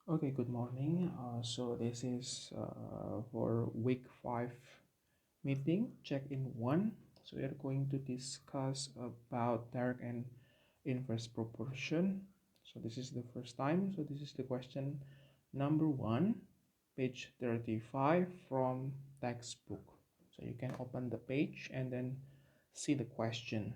Okay, good morning. So this is for week 5 meeting, check-in 1. So we are going to discuss about direct and inverse proportion. So this is the first time. So this is the question number 1, page 35 from textbook. So you can open the page and then see the question.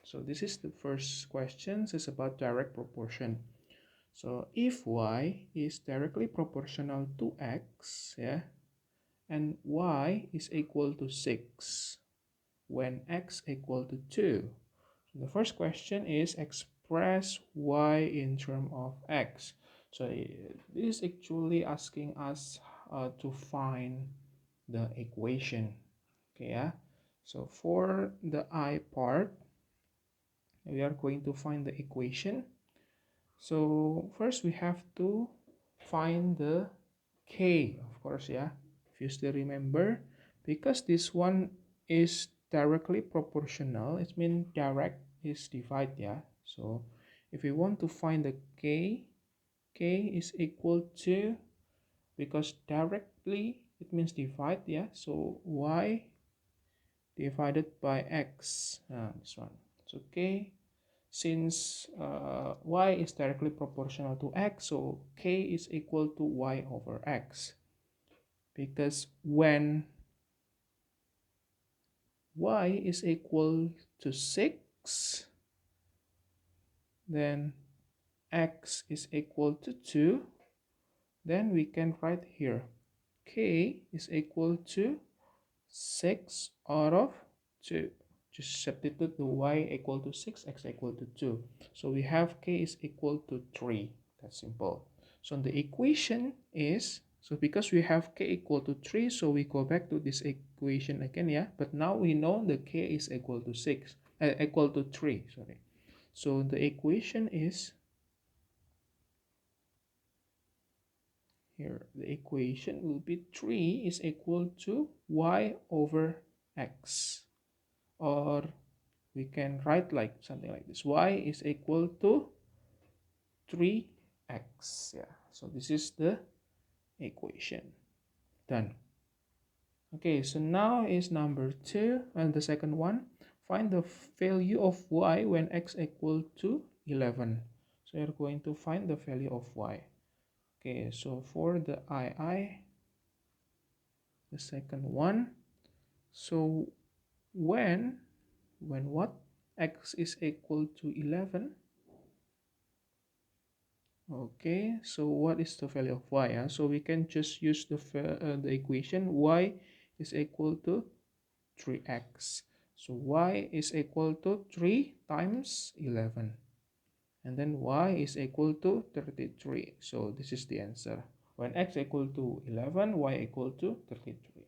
So this is the first question. It's about direct proportion. So if y is directly proportional to x, yeah, and y is equal to 6 when x equal to 2. So the first question is express y in terms of x. So this is actually asking us to find the equation. Okay, yeah. So for the I part, we are going to find the equation. So first we have to find the k, of course, yeah. If you still remember, because this one is directly proportional, it means direct is divide, yeah. So if we want to find the k is equal to, because directly it means divide, yeah. So y divided by x, this one. So k, since y is directly proportional to x, so k is equal to y over x. Because when y is equal to 6, then x is equal to 2, then we can write here k is equal to 6 out of 2. Just substitute the y equal to 6, x equal to 2. So we have k is equal to 3. That's simple. So the equation is, so because we have k equal to 3, so we go back to this equation again, yeah. But now we know the k is equal to 6, equal to 3, sorry. So the equation is, here the equation will be 3 is equal to y over x. Or we can write like something like this: y is equal to 3x. Yeah, so this is the equation. Done. Okay, so now is number 2, and the second one, find the value of y when x equal to 11. So you're going to find the value of y. Okay, so for the the second one, so when what, x is equal to 11. Okay, so what is the value of y? So we can just use the equation y is equal to 3x. So y is equal to 3 times 11. And then y is equal to 33. So this is the answer. When x equal to 11, y equal to 33.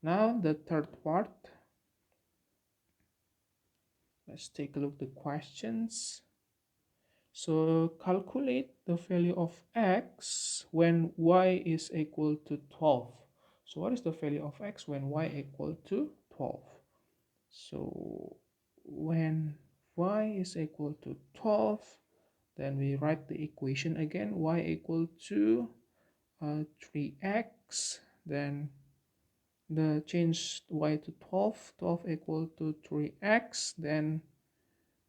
Now the third part. Let's take a look at the questions. So calculate the value of x when y is equal to 12. So what is the value of x when y equal to 12? So when y is equal to 12, then we write the equation again, y equal to 3x, then the change y to 12, 12 equal to 3x, then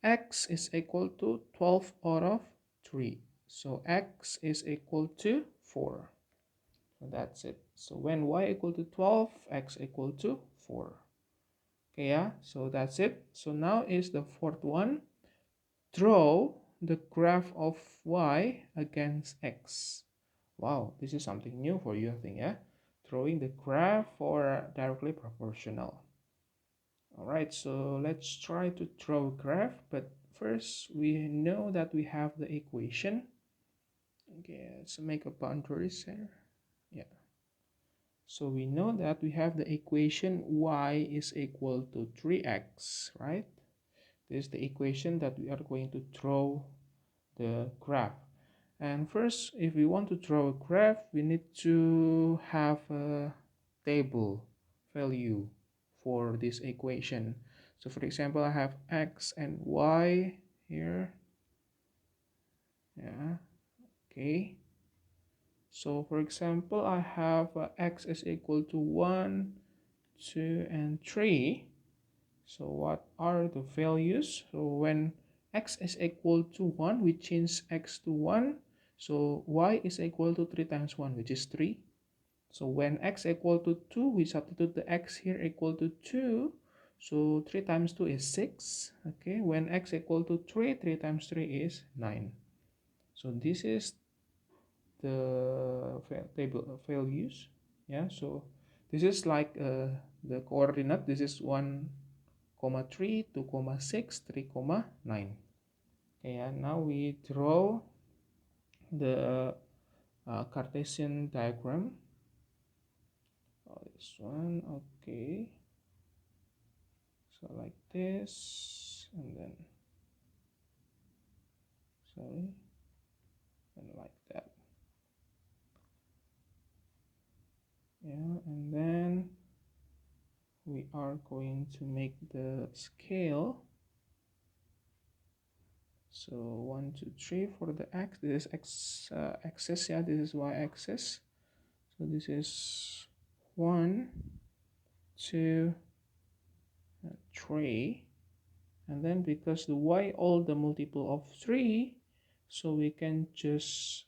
x is equal to 12 out of 3. So x is equal to 4. So that's it. So when y equal to 12, x equal to 4. Okay, yeah, so that's it. So now is the fourth one. Draw the graph of y against x. Wow, this is something new for you, I think, yeah? Drawing the graph for directly proportional. All right, so let's try to draw a graph, but first we know that we have the equation. Okay, let's make a boundaries here. Yeah. So we know that we have the equation y is equal to 3x, right? This is the equation that we are going to draw the graph. And first, if we want to draw a graph, we need to have a table value for this equation. So for example, I have x and y here. Yeah, okay. So for example, I have x is equal to 1, 2, and 3. So what are the values? So when x is equal to 1, we change x to 1. So y is equal to 3 times 1, which is 3. So when x equal to 2, we substitute the x here equal to 2. So 3 times 2 is 6. Okay, when x equal to 3, 3 times 3 is 9. So this is the table values. Yeah, so this is like the coordinate. This is 1 comma 3, 2 comma 6, 3 comma 9. Okay, and now we draw the Cartesian diagram. This one, okay, so like this, and then sorry, and like that. Yeah, and then we are going to make the scale. So 1, 2, 3 for the x. This is x axis. Yeah, this is y axis. So this is 1, 2, 3, and then because the y all the multiple of 3, so we can just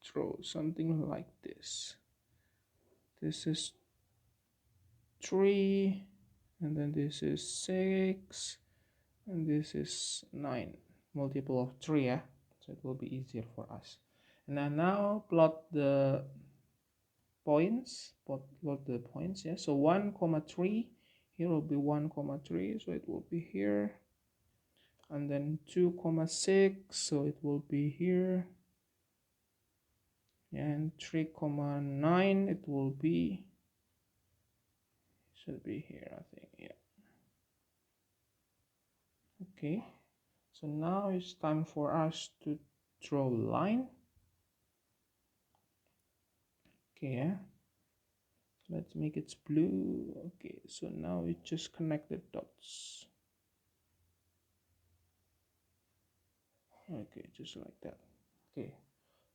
draw something like this. This is 3, and then this is 6, and this is 9, multiple of 3. Yeah, so it will be easier for us. And then now plot the points, plot the points. Yeah, so 1 comma 3, here will be 1 comma 3, so it will be here, and then 2 comma 6, so it will be here, and 3 comma 9, it will be, should be here, I think. Yeah, okay, so now it's time for us to draw a line. Okay, yeah, let's make it blue. Okay, so now we just connect the dots. Okay, just like that. Okay,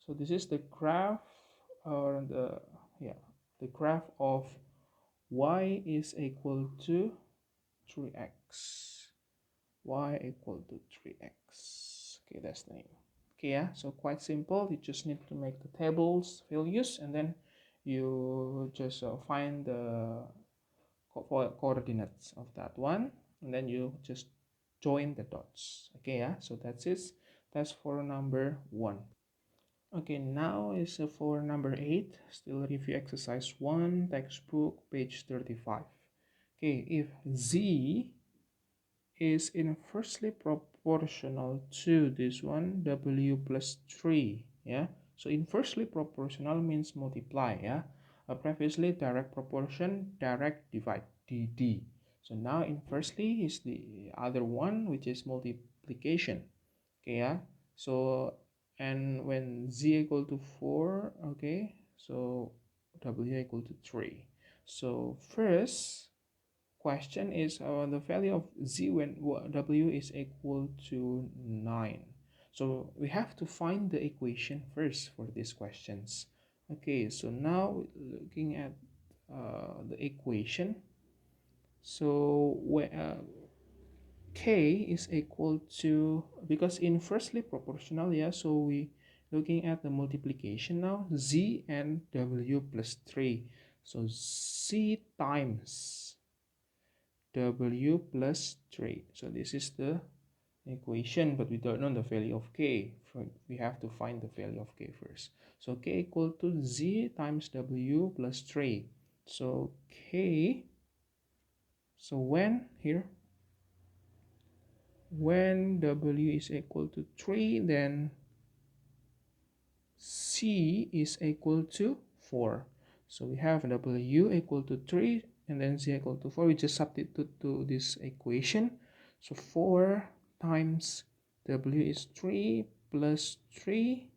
so this is the graph, or the graph of y is equal to 3x. Y equal to 3x. Okay, that's the name. Okay, yeah, so quite simple. You just need to make the tables values, and then you just find the coordinates of that one, and then you just join the dots. Okay, yeah, so that's it. That's for number 1. Okay, now is for number 8. Still review exercise 1, textbook, page 35. Okay, if z is inversely proportional to this one, w plus 3. Yeah, so inversely proportional means multiply. Yeah, previously direct proportion, direct divide, dd. So now inversely is the other one, which is multiplication. Okay, yeah, so and when z equal to 4, okay, so w equal to 3. So first question is the value of z when w is equal to 9. So we have to find the equation first for these questions. Okay, so now looking at the equation. So k is equal to, because inversely proportional, yeah, so we looking at the multiplication now, z and w plus 3. So z times w plus 3. So this is the equation, but we don't know the value of k. We have to find the value of k first. So k equal to z times w plus 3. So k, so when here, when w is equal to 3, then c is equal to 4. So we have w equal to 3, and then z equal to 4. We just substitute to this equation. So 4 times w is 3 plus 3.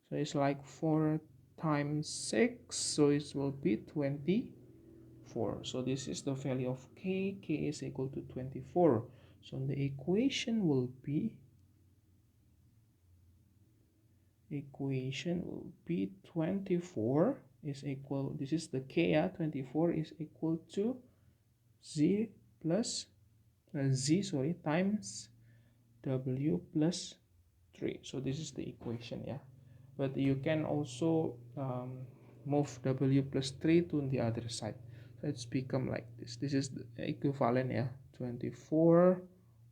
So it's like 4 times 6. So it will be 24. So this is the value of k. K is equal to 24. So the equation will be equation will be 24 is equal, this is the k, 24 is equal to z plus times w plus 3. So this is the equation, but you can also move w plus 3 to the other side, so it's become like this is the equivalent, 24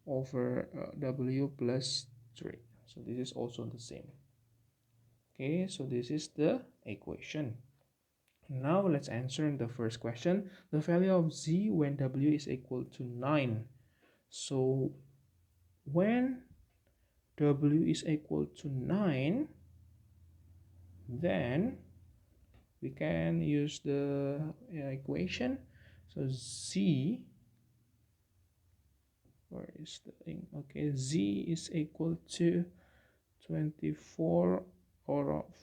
over w plus 3. So this is also the same. Okay, so this is the equation. Now let's answer the first question. The value of z when w is equal to 9. So when w is equal to 9, then we can use the equation. So z, where is the thing? Okay, z is equal to 24 or of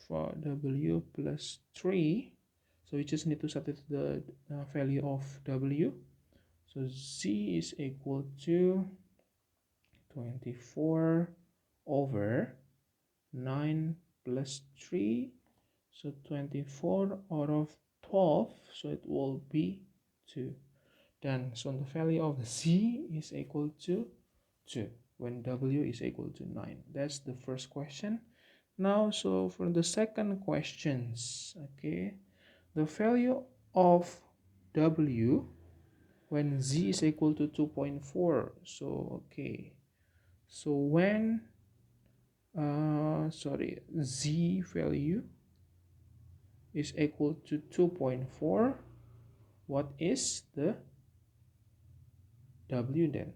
w plus 3. So we just need to substitute the value of w. So z is equal to 24 over 9 plus 3. So 24 out of 12, so it will be 2. Done. So the value of z is equal to 2 when w is equal to 9. That's the first question. Now, so for the second questions, okay, the value of w when z is equal to 2.4. So okay, so when z value is equal to 2.4, what is the w then?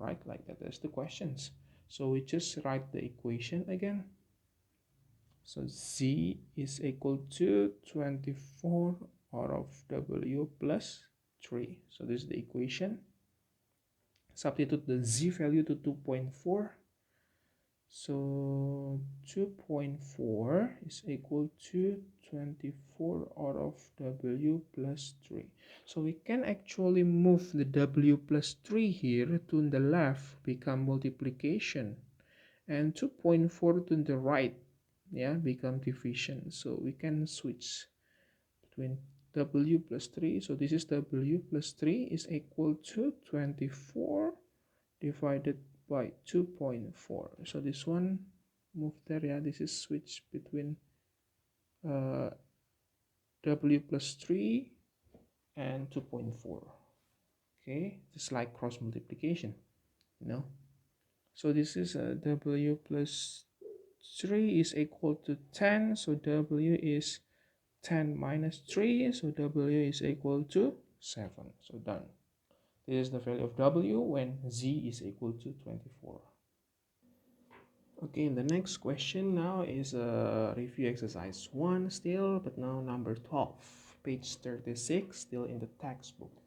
Right, like that. That's the questions. So we just write the equation again. So z is equal to 24 out of w plus 3. So this is the equation. Substitute the z value to 2.4. So 2.4 is equal to 24 out of w plus 3. So we can actually move the w plus 3 here to the left, become multiplication, and 2.4 to the right, become division. So we can switch between w plus 3. So this is w plus 3 is equal to 24 divided by 2.4. So this one move there, this is switch between w plus 3 and 2.4. Okay, just like cross multiplication, so this is w plus 3 is equal to 10. So w is 10 minus 3, so w is equal to 7. So done. This is the value of w when z is equal to 24. Okay, the next question now is review exercise 1 still, but now number 12, page 36, still in the textbook.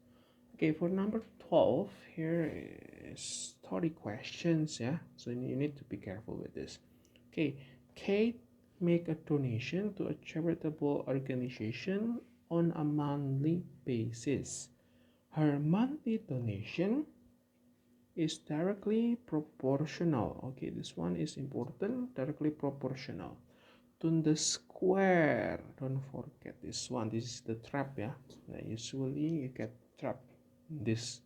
Okay, for number 12, here is 30 questions, so you need to be careful with this. Okay, Kate make a donation to a charitable organization on a monthly basis. Her monthly donation is directly proportional. Okay, this one is important. Directly proportional to the square. Don't forget this one. This is the trap, usually you get trapped in this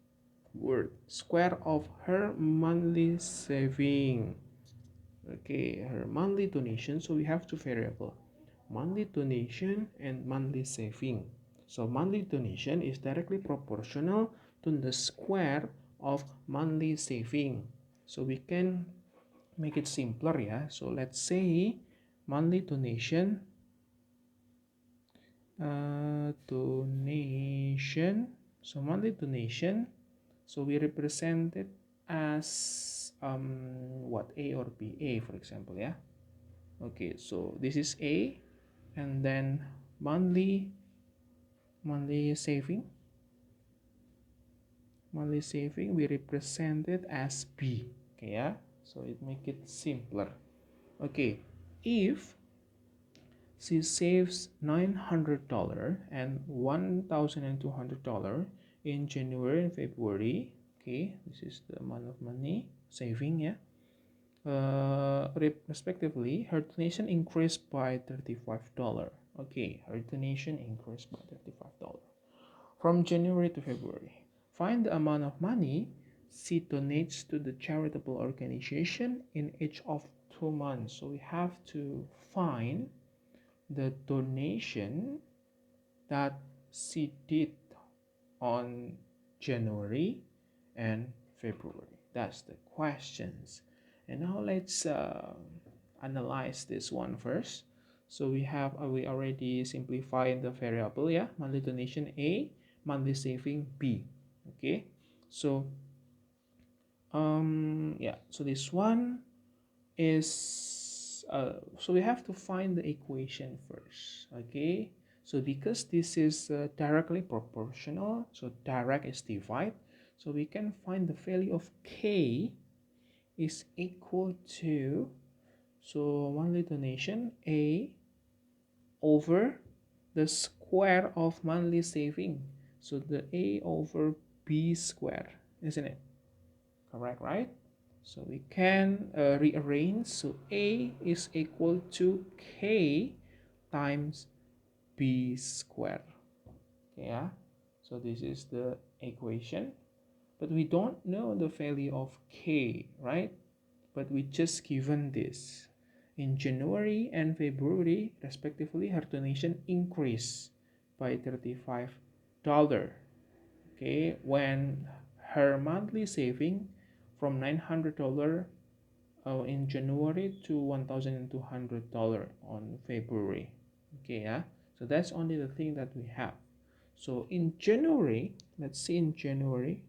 word. Square of her monthly saving. Okay, her monthly donation. So we have two variable, monthly donation and monthly saving. So monthly donation is directly proportional to the square of monthly saving. So we can make it simpler, so let's say monthly donation so monthly donation, so we represent it as what, a or b, a for example, okay, so this is a, and then monthly saving we represent it as b. Okay, so it make it simpler. Okay, if she saves $900 and $1,200 in January and February. Okay, this is the amount of money saving, respectively, her donation increased by $35. Okay, her donation increased by $35 from January to February. Find the amount of money she donates to the charitable organization in each of 2 months. So we have to find the donation that she did on January and February. That's the questions. And now let's analyze this one first. So we already simplified the variable, yeah, monthly donation A, monthly saving B. Okay, so yeah, so this one is so we have to find the equation first. Okay, so because this is directly proportional, so direct is divide, so we can find the value of K is equal to, so monthly donation A over the square of monthly saving, so the A over B square, isn't it correct, right? So we can rearrange. So A is equal to K times B square. Yeah. So this is the equation. But we don't know the value of K, right? But we just given this. In January and February, respectively, her donation increased by $35. Okay, when her monthly saving from $900 in January to $1,200 on February. Okay, yeah. So that's only the thing that we have. So in January, let's see in January,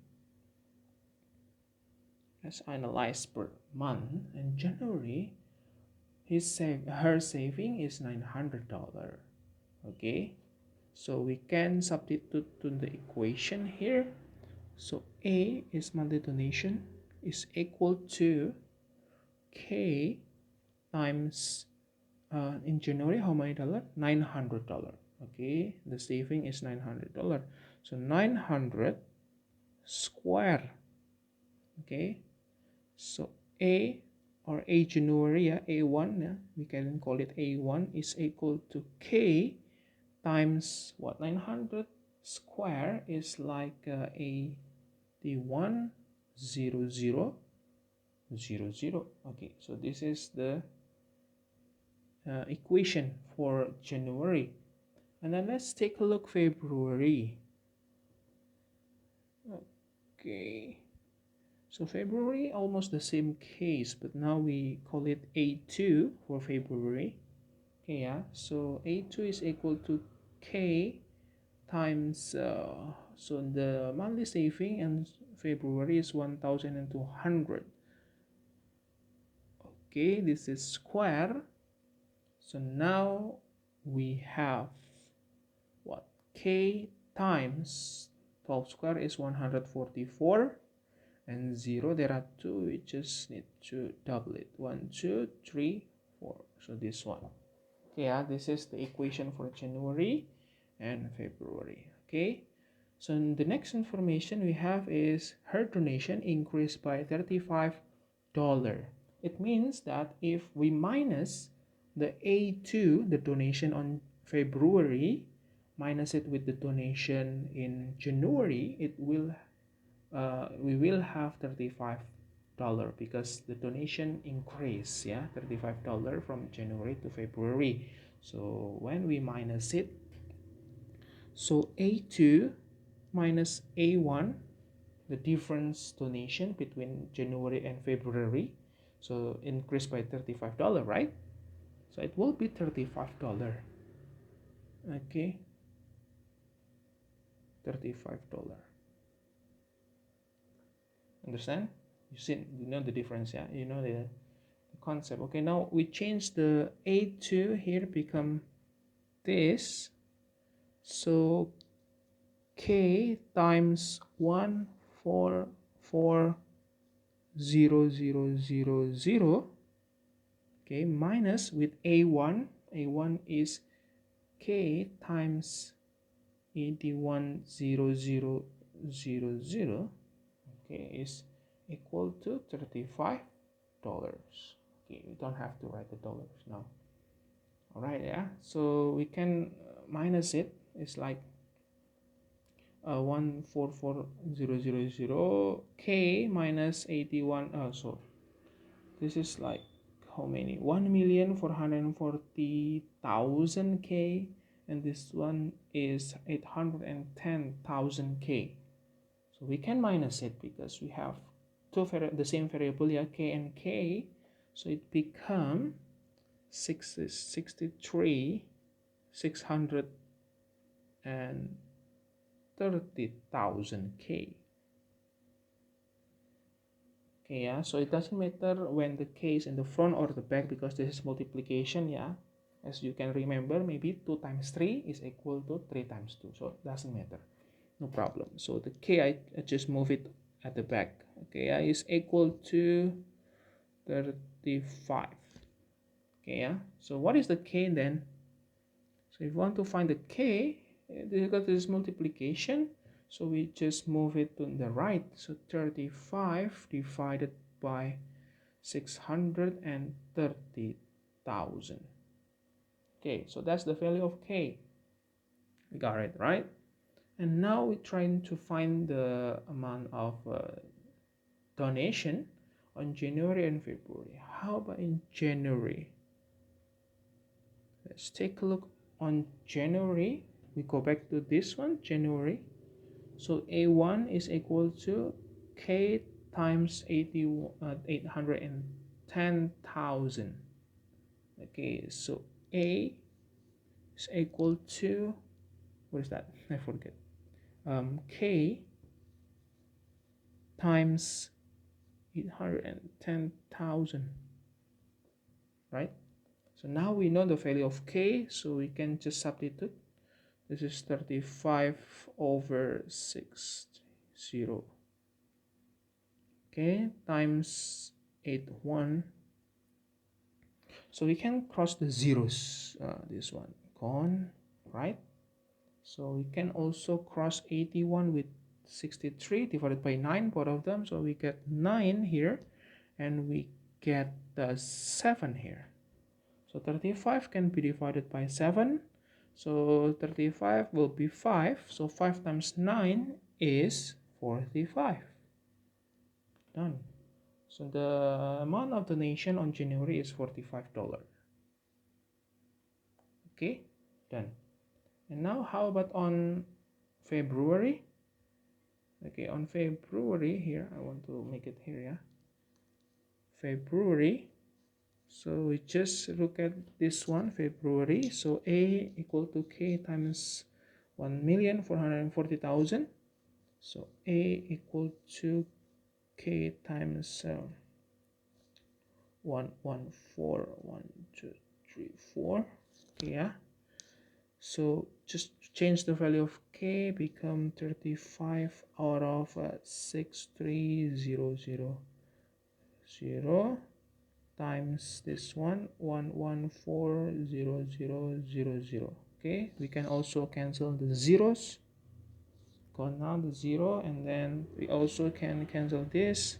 let's analyze per month. In January, her saving is $900. Okay, so we can substitute to the equation here. So A is monthly donation is equal to K times in January how many dollar? $900. Okay, the saving is $900. So 900 square. Okay, so A or A January, yeah, A1, yeah, we can call it A1 is equal to K times what? 900 square is like a the 10000. Okay, so this is the equation for January. And then let's take a look February. Okay, so February almost the same case, but now we call it A2 for February. Okay, yeah, so A2 is equal to K times so the monthly saving in February is 1200. Okay, this is square. So now we have what? K times 12 square is 144, and 0 there are 2, we just need to double it. 1 2 3 4. So this one. Okay, yeah, this is the equation for January and February. Okay, so the next information we have is her donation increased by $35. It means that if we minus the A2, the donation on February, minus it with the donation in January, it will we will have $35 because the donation increased, yeah, $35 from January to February. So when we minus it, so A2 minus A1, the difference donation between January and February, so increased by $35, right? So it will be $35. Okay, $35. Understand? You know the difference, yeah? You know the concept. Okay, now we change the A2 here become this. So K times 1440000, okay, minus with A1. A1 is K times 810000, okay, is equal to 35. dollars. Okay, we don't have to write the dollars now. All right, yeah, so we can minus it. It's like 144,000 k minus 81. So this is like how many? 1,440,000 k, and this one is 810,000 k. So we can minus it because we have the same variable, yeah, k and k. So it become 63 630,000 k. Okay, yeah, so it doesn't matter when the k is in the front or the back because this is multiplication, yeah. As you can remember, maybe 2 times 3 is equal to 3 times 2, so it doesn't matter, no problem. So the k, I just move it at the back. Okay, yeah, is equal to 35. Okay, yeah, so what is the k then? So if you want to find the k, because this is multiplication, so we just move it to the right. So 35 divided by 630,000. Okay, so that's the value of k. We got it, right? And now we're trying to find the amount of donation on January and February. How about in January? Let's take a look on January. We go back to this one, January. So A1 is equal to K times 810,000. Okay, so A is equal to, what is that? I forget. K times 810,000, right? So now we know the value of K, so we can just substitute. This is 35 over 60. Okay, times 81. So we can cross the zeros. This one gone, right? So we can also cross 81 with 63 divided by 9, both of them. So we get 9 here, and we get the 7 here. So 35 can be divided by 7. So 35 will be 5. So 5 times 9 is 45. Done. So the amount of donation on January is $45. Okay, done. And now how about on February? Okay, on February, here I want to make it here, yeah. February. So we just look at this one, February. So A equal to K times 1,440,000. So A equal to K times 114,123,4. Okay, yeah. So just change the value of K, become 35 out of 63,000 times this one 114,000. Okay, we can also cancel the zeros, gone now the 0, and then we also can cancel this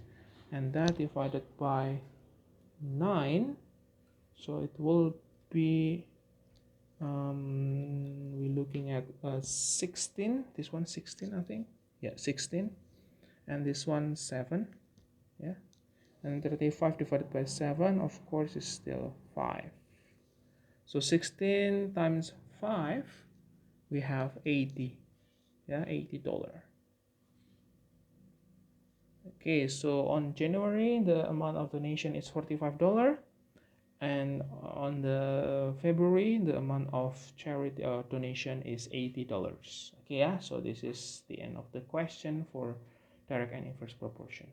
and that divided by 9. So it will be we're looking at 16. This one 16, I think. Yeah, 16. And this one 7. Yeah, and 35 divided by 7, of course, is still 5. So 16 times 5, we have 80. Yeah, $80. Okay, so on January, the amount of donation is $45. And on the February, the amount of charity donation is $80. Okay, yeah, so this is the end of the question for direct and inverse proportion.